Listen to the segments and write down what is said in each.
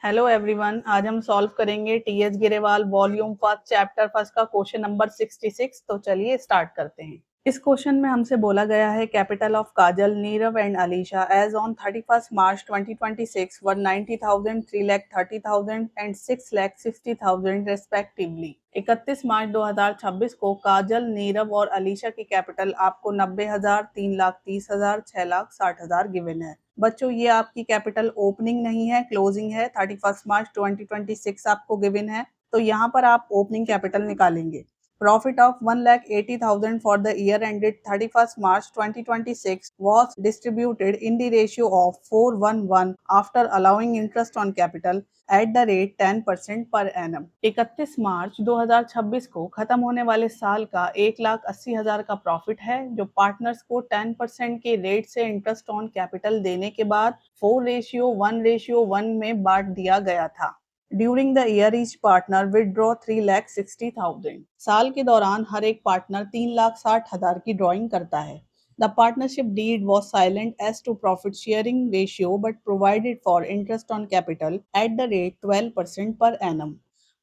Hello everyone, आज हम solve करेंगे TS Grewal volume first chapter first का क्वेश्चन नंबर 66। तो चलिए स्टार्ट करते हैं। इस क्वेश्चन में हमसे बोला गया है capital of Kajal, Nirav and Alisha as on 31 March 2026 were 90,000, 3,30,000 and 6,60,000 respectively. 31 मार्च 2026 को काजल, नीरव और अलीशा की कैपिटल आपको 90,000, 3,30,000, 6,60,000 गिवन है। बच्चों ये आपकी कैपिटल ओपनिंग नहीं है, क्लोजिंग है। 31 मार्च 2026 आपको गिवन है, तो यहाँ पर आप ओपनिंग कैपिटल निकालेंगे। Profit of 1,80,000 for the year ended 31st March 2026 was distributed in the ratio of 4:1 after allowing interest on capital at the rate 10% per annum। 31 मार्च 2026 को खत्म होने वाले साल का 1,80,000 का प्रॉफिट है, जो पार्टनर्स को 10% के रेट से इंटरेस्ट ऑन कैपिटल देने के बाद 4:1:1 में बांट दिया गया था। During the year each partner withdraw 3,60,000। साल के दौरान हर एक पार्टनर 3,60,000 की ड्रॉइंग करता है। The partnership deed was silent as to profit sharing ratio but provided for interest on capital at the rate 12% per annum.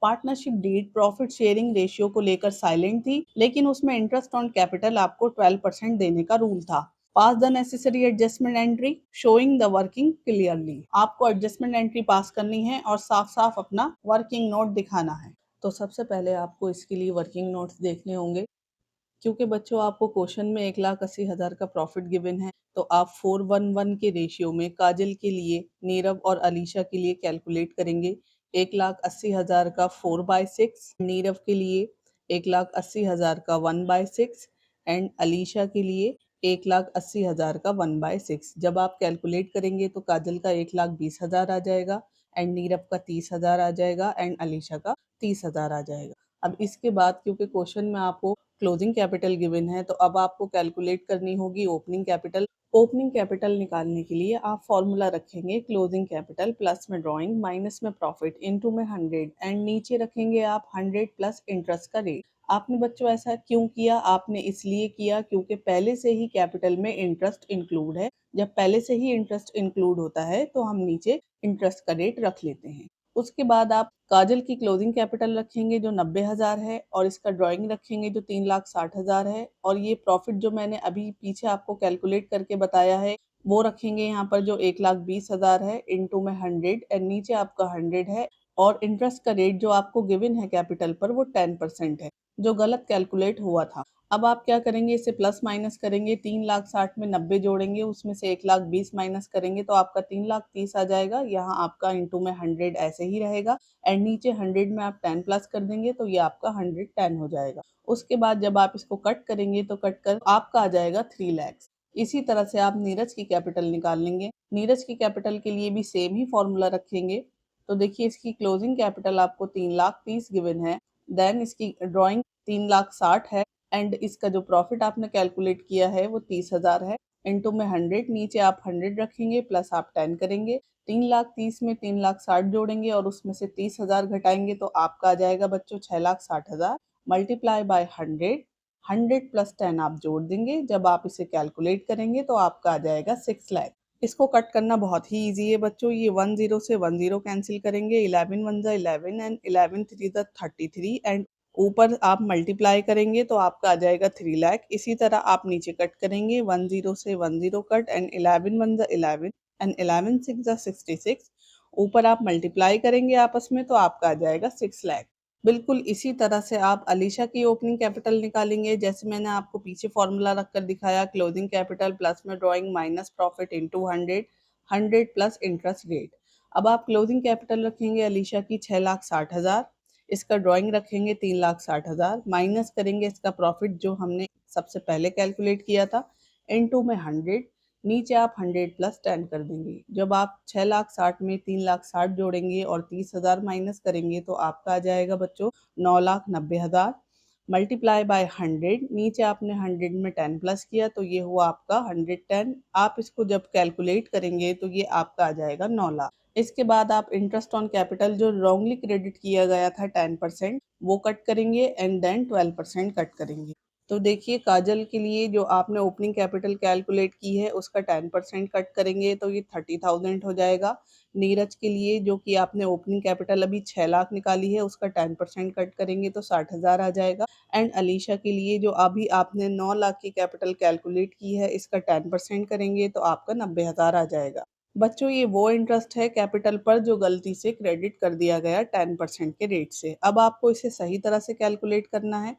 Partnership deed profit sharing ratio को लेकर silent थी, लेकिन उसमें इंटरेस्ट ऑन कैपिटल आपको 12% देने का रूल था। Pass the necessary adjustment entry showing the working clearly. आपको एडजस्टमेंट एंट्री पास करनी है और साफ साफ अपना वर्किंग नोट दिखाना है। तो सबसे पहले आपको इसके लिए वर्किंग नोट्स देखने होंगे, क्योंकि बच्चों आपको क्वेश्चन में 1,80,000 का प्रॉफिट गिवन है, तो आप 4:1 के रेशियो में काजल के लिए, नीरव और अलीशा के लिए कैलकुलेट करेंगे। 1,80,000 का 4/6, नीरव के लिए 1,80,000 का 1/6 एंड अलीशा के लिए 1,80,000 का 1/6। जब आप कैलकुलेट करेंगे तो काजल का 1,20,000 आ जाएगा एंड नीरव का 30,000 आ जाएगा एंड अलीशा का 30,000 आ जाएगा। अब इसके बाद क्योंकि क्वेश्चन में आपको क्लोजिंग कैपिटल गिवन है, तो अब आपको कैलकुलेट करनी होगी ओपनिंग कैपिटल। ओपनिंग कैपिटल निकालने के लिए आप फॉर्मूला रखेंगे क्लोजिंग कैपिटल प्लस में ड्राइंग माइनस में प्रॉफिट इनटू में 100 एंड नीचे रखेंगे आप 100 प्लस इंटरेस्ट का रेट। आपने बच्चों ऐसा क्यों किया? आपने इसलिए किया क्योंकि पहले से ही कैपिटल में इंटरेस्ट इंक्लूड है। जब पहले से ही इंटरेस्ट इंक्लूड होता है तो हम नीचे इंटरेस्ट का रेट रख लेते हैं। उसके बाद आप काजल की क्लोजिंग कैपिटल रखेंगे जो 90,000 है और इसका ड्राइंग रखेंगे जो 3,60,000 है, और ये प्रॉफिट जो मैंने अभी पीछे आपको कैलकुलेट करके बताया है वो रखेंगे यहाँ पर जो 1,20,000 है इनटू में 100 एंड नीचे आपका 100 है, और इंटरेस्ट का रेट जो आपको गिवन है कैपिटल पर वो 10% है, जो गलत कैलकुलेट हुआ था। अब आप क्या करेंगे, इसे प्लस माइनस करेंगे। 3,60,000 में 90 जोड़ेंगे, उसमें से 1,20,000 माइनस करेंगे तो आपका 3,30,000 आ जाएगा। यहाँ आपका इंटू में 100 ऐसे ही रहेगा एंड नीचे 100 में आप 10 प्लस कर देंगे तो ये आपका 110 हो जाएगा। उसके बाद जब आप इसको कट करेंगे तो कट कर आपका आ जाएगा 3 लाख। इसी तरह से आप नीरज की कैपिटल निकाल लेंगे। नीरज की कैपिटल के लिए भी सेम ही फॉर्मूला रखेंगे। तो देखिए इसकी क्लोजिंग कैपिटल आपको 3,30,000 गिवन है, देन इसकी ड्रॉइंग 3,60,000 है एंड इसका जो प्रॉफिट आपने कैलकुलेट किया है वो 30,000 है इनटू में 100, नीचे आप 100 रखेंगे प्लस आप 10 करेंगे। 3,30,000 में 3,60,000 जोड़ेंगे और उसमें से 30,000 घटाएंगे तो आपका आ जाएगा बच्चों 6,60,000 मल्टीप्लाई बाय 100। 100 प्लस 10 आप जोड़ देंगे। जब आप इसे कैलकुलेट करेंगे तो आपका आ जाएगा 6 लाख। इसको कट करना बहुत ही इजी है बच्चों। ये 10 से 10 कैंसिल करेंगे, 11 1 11 एंड 11 3 33 एंड ऊपर आप मल्टीप्लाई करेंगे तो आपका आ जाएगा 3 लाख। इसी तरह आप नीचे कट करेंगे, 10 से 10 कट एंड 11 1 11 एंड 11 6 66। ऊपर आप मल्टीप्लाई करेंगे आपस में तो आपका आ जाएगा 6 लाख। बिल्कुल इसी तरह से आप अलीशा की ओपनिंग कैपिटल निकालेंगे, जैसे मैंने आपको पीछे फॉर्मूला रखकर दिखाया, क्लोजिंग कैपिटल प्लस में drawing minus profit into 100, 100 plus interest rate. अब आप क्लोजिंग कैपिटल रखेंगे अलीशा की 6,60,000, इसका ड्राइंग रखेंगे 3,60,000, माइनस करेंगे इसका प्रॉफिट जो हमने सबसे पहले कैलकुलेट किया था इनटू में 100, नीचे आप 100 प्लस 10 कर देंगे। जब आप 6,60,000 में 3,60,000 जोड़ेंगे और 30,000 माइनस करेंगे तो आपका आ जाएगा बच्चों 9,90,000 मल्टीप्लाई बाय 100, नीचे आपने 100 में 10 प्लस किया तो ये हुआ आपका 110। आप इसको जब कैलकुलेट करेंगे तो ये आपका आ जाएगा 9 लाख। इसके बाद आप इंटरेस्ट ऑन कैपिटल जो रॉन्गली क्रेडिट किया गया था 10% वो कट करेंगे एंड देन 12% कट करेंगे। तो देखिए काजल के लिए जो आपने ओपनिंग कैपिटल कैलकुलेट की है उसका 10% कट करेंगे तो ये 30,000 हो जाएगा। नीरज के लिए जो कि आपने ओपनिंग कैपिटल अभी 6 लाख निकाली है उसका 10% कट करेंगे तो 60,000 आ जाएगा। एंड अलीशा के लिए जो अभी आपने 9 लाख की कैपिटल कैलकुलेट की है इसका 10% करेंगे तो आपका 90,000 आ जाएगा। बच्चों ये वो इंटरेस्ट है कैपिटल पर जो गलती से क्रेडिट कर दिया गया 10% के रेट से। अब आपको इसे सही तरह से कैलकुलेट करना है।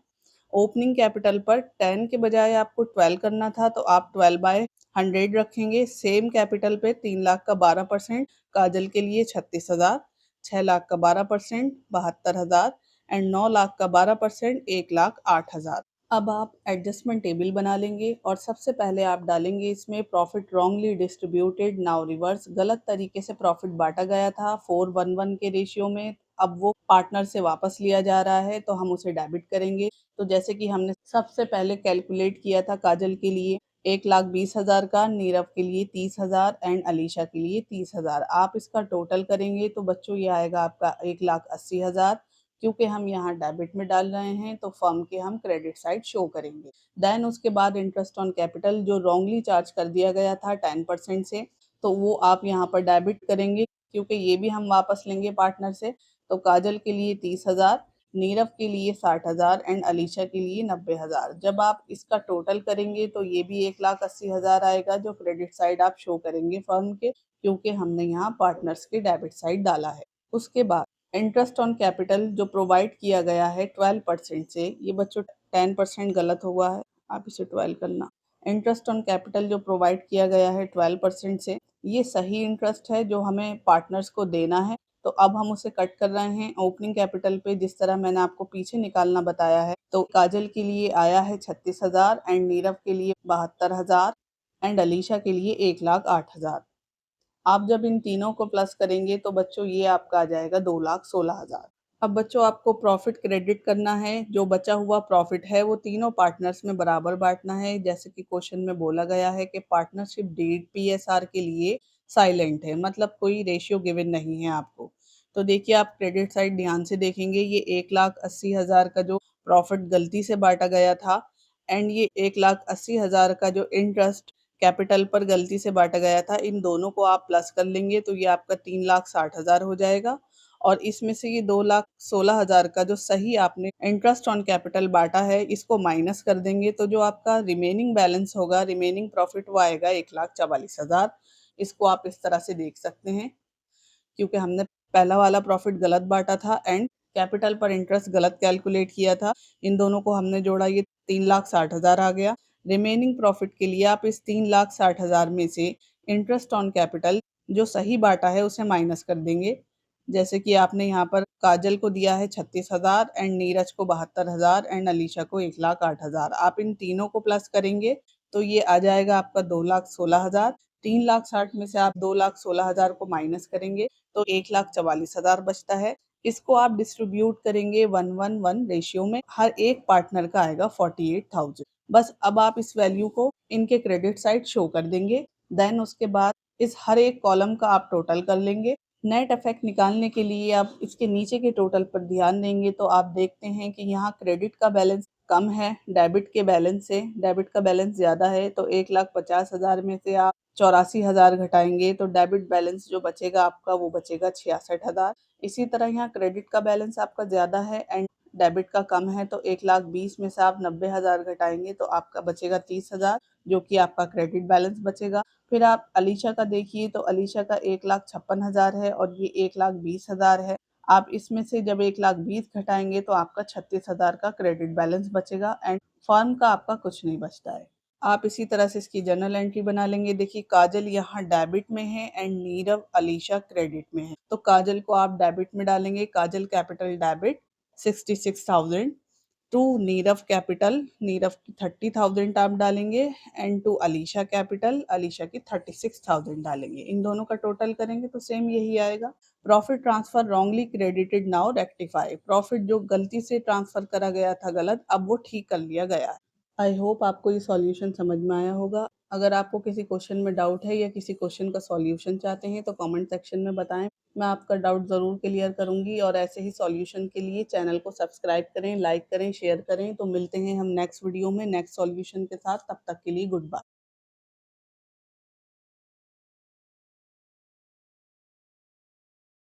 ओपनिंग कैपिटल पर 10 के बजाय आपको 12 करना था तो आप 12/100 रखेंगे। सेम कैपिटल पे 3 लाख का 12%, काजल के लिए 36,000, 6 लाख का 12% 72,000 एंड 9 लाख का 12% 1,08,000। अब आप एडजस्टमेंट टेबल बना लेंगे और सबसे पहले आप डालेंगे इसमें profit wrongly distributed now reverse. गलत तरीके से प्रॉफिट बांटा गया था 4:1 के रेशियो में, अब वो पार्टनर से वापस लिया जा रहा है तो हम उसे डेबिट करेंगे। तो जैसे कि हमने सबसे पहले कैलकुलेट किया था काजल के लिए 1,20,000 का, नीरव के लिए 30,000 एंड अलीशा के लिए 30,000। आप इसका टोटल करेंगे तो बच्चों ये आएगा आपका 1,80,000। क्योंकि हम यहाँ डेबिट में डाल रहे हैं तो फर्म के हम क्रेडिट साइड शो करेंगे। देन उसके बाद इंटरेस्ट ऑन कैपिटल जो रॉन्गली चार्ज कर दिया गया था 10% से, तो वो आप यहाँ पर डेबिट करेंगे क्योंकि ये भी हम वापस लेंगे पार्टनर से। तो काजल के लिए 30,000, नीरव के लिए 60,000 एंड अलीशा के लिए 90,000। जब आप इसका टोटल करेंगे तो ये भी 1,80,000 आएगा जो क्रेडिट साइड आप शो करेंगे फर्म के, क्योंकि हमने यहाँ पार्टनर्स के डेबिट साइड डाला है। उसके बाद इंटरेस्ट ऑन कैपिटल जो प्रोवाइड किया गया है 12% से, ये बच्चों 10% गलत हुआ है, आप इसे 12 करना। इंटरेस्ट ऑन कैपिटल जो प्रोवाइड किया गया है 12% से, ये सही इंटरेस्ट है जो हमें पार्टनर्स को देना है। तो अब हम उसे कट कर रहे हैं ओपनिंग कैपिटल पे, जिस तरह मैंने आपको पीछे निकालना बताया है। तो काजल के लिए आया है 36,000 एंड नीरव के लिए 72,000 एंड अलीशा के लिए 1,08,000। आप जब इन तीनों को प्लस करेंगे तो बच्चों ये आपका आ जाएगा 2,16,000। अब बच्चों आपको प्रॉफिट क्रेडिट करना है। जो बचा हुआ प्रॉफिट है वो तीनों पार्टनर्स में बराबर बांटना है। जैसे कि क्वेश्चन में बोला गया है कि पार्टनरशिप डीड पीएसआर के लिए साइलेंट है, मतलब कोई रेशियो गिवन नहीं है आपको। तो देखिए आप क्रेडिट साइड ध्यान से देखेंगे, ये 1,80,000 का जो प्रॉफिट गलती से बांटा गया था एंड ये 1,80,000 का जो इंटरेस्ट कैपिटल पर गलती से बांटा गया था, इन दोनों को आप प्लस कर लेंगे तो ये आपका 3,60,000 हो जाएगा। और इसमें से ये 2,16,000 का जो सही आपने इंटरेस्ट ऑन कैपिटल बांटा है इसको माइनस कर देंगे तो जो आपका रिमेनिंग बैलेंस होगा, रिमेनिंग प्रॉफिट, वो आएगा 1,44,000। इसको आप इस तरह से देख सकते हैं क्योंकि हमने पहला वाला प्रॉफिट गलत बांटा था एंड कैपिटल पर इंटरेस्ट गलत कैलकुलेट किया था। इन दोनों को हमने जोड़ा, ये 3,60,000 आ गया। रिमेनिंग प्रॉफिट के लिए आप इस 3,60,000 में से इंटरेस्ट ऑन कैपिटल जो सही बांटा है उसे माइनस कर देंगे। जैसे कि आपने यहाँ पर काजल को दिया है 36,000 एंड नीरज को 72,000 एंड अलीशा को 1,08,000। आप इन तीनों को प्लस करेंगे तो ये आ जाएगा आपका 2,16,000। 3,60,000 में से आप 2,16,000 को माइनस करेंगे तो 1,44,000 बचता है। इसको आप डिस्ट्रीब्यूट करेंगे 1:1 रेशियो में, हर एक पार्टनर का आएगा 48,000। बस अब आप इस वैल्यू को इनके क्रेडिट साइड शो कर देंगे। देन उसके बाद इस हर एक कॉलम का आप टोटल कर लेंगे। नेट इफेक्ट निकालने के लिए आप इसके नीचे के टोटल पर ध्यान देंगे तो आप देखते हैं कि यहाँ क्रेडिट का बैलेंस कम है डेबिट के बैलेंस से। डेबिट का बैलेंस ज्यादा है तो 1,50,000 में से आप 84,000 घटाएंगे तो डेबिट बैलेंस जो बचेगा आपका वो बचेगा 66,000। इसी तरह यहाँ क्रेडिट का बैलेंस आपका ज्यादा है एंड डेबिट का कम है तो 1,20,000 में से आप 90,000 घटाएंगे तो आपका बचेगा 30,000, जो कि आपका क्रेडिट बैलेंस बचेगा। फिर आप अलीशा का देखिए तो अलीशा का 1,56,000 है और ये 1,20,000 है। आप इसमें से जब 1,20,000 घटाएंगे तो आपका 36,000 का क्रेडिट बैलेंस बचेगा एंड फर्म का आपका कुछ नहीं बचता है। आप इसी तरह से इसकी जर्नल एंट्री बना लेंगे। देखिए काजल यहाँ डेबिट में है एंड नीरव अलीशा क्रेडिट में है। तो काजल को आप डेबिट में डालेंगे, Kajal capital debit 66,000 to Nirav capital, Nirav की 30,000 आप डालेंगे and to Alisha capital, Alisha की 36,000 डालेंगे। इन दोनों का टोटल करेंगे तो सेम यही आएगा। Profit transfer wrongly credited now rectify. Profit जो गलती से ट्रांसफर करा गया था गलत, अब वो ठीक कर लिया गया है। आई होप आपको ये सॉल्यूशन समझ में आया होगा। अगर आपको किसी क्वेश्चन में डाउट है या किसी क्वेश्चन का सॉल्यूशन चाहते हैं तो कमेंट सेक्शन में बताएं। मैं आपका डाउट ज़रूर क्लियर करूँगी और ऐसे ही सॉल्यूशन के लिए चैनल को सब्सक्राइब करें, लाइक करें, शेयर करें। तो मिलते हैं हम नेक्स्ट वीडियो में नेक्स्ट सॉल्यूशन के साथ, तब तक के लिए गुड बाय।